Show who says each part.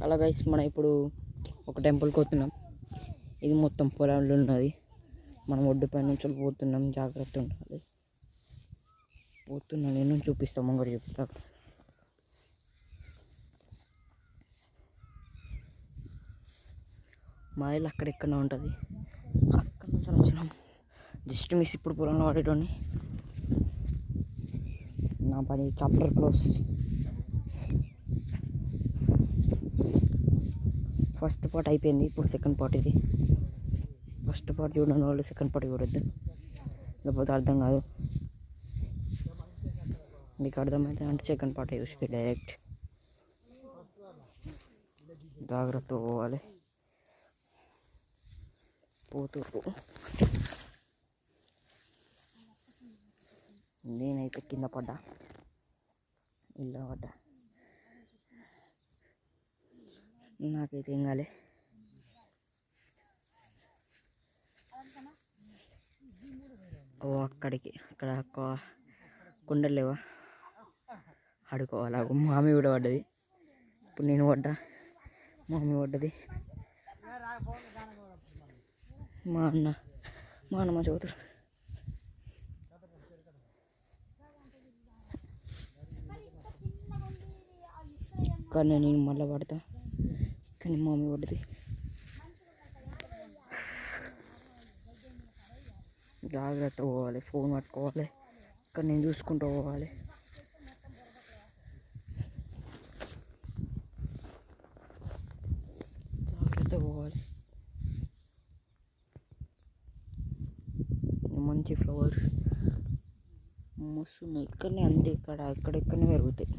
Speaker 1: అలా గైస్ మనం ఇప్పుడు ఒక టెంపుల్కి పోతున్నాం. ఇది మొత్తం పొలంలో ఉన్నది. మనం ఒడ్డు పై నుంచి పోతున్నాం, జాగ్రత్త ఉండాలి. పోతున్నా నేను చూపిస్తాం, ముంగడు చెప్తా. మా ఇల్లు అక్కడెక్కడనే ఉంటుంది. అక్కడ నుంచి వచ్చినాం. జస్ట్ మిస్ ఇప్పుడు పొలంలో పడేటోని. నా పని చాప్టర్ క్లోజ్. ఫస్ట్ పార్ట్ అయిపోయింది, ఇప్పుడు సెకండ్ పార్ట్. ఇది ఫస్ట్ పార్ట్ చూడని వాళ్ళు సెకండ్ పార్ట్ చూడొద్దు, లేకపోతే అర్థం కాదు. మీకు అర్థమైతే అంటే సెకండ్ పార్ట్ చూస్తే డైరెక్ట్. జాగ్రత్త పోవాలి. పోతూ నేనైతే కింద పడ్డా, ఇలా పడ్డా. నాకైతే ఏం కాలే. ఓ అక్కడికి అక్కడ కొండలు లేవా, ఆడుకోవాలి. మామి కూడా పడ్డది. ఇప్పుడు నేను పడ్డా, మామి పడ్డది. మా అన్న మా చదువుతాడు. కానీ నేను మళ్ళీ పడతా, కానీ మామి పడ్డది. జాగ్రత్త పోవాలి, ఫోన్ పట్టుకోవాలి. ఇక్కడ నేను చూసుకుంటూ పోవాలి. జాగ్రత్త పోవాలి. మంచి ఫ్లవర్స్ మస్తు ఉన్నాయి ఇక్కడనే, అంతే. ఇక్కడెక్కడనే పెరుగుతాయి.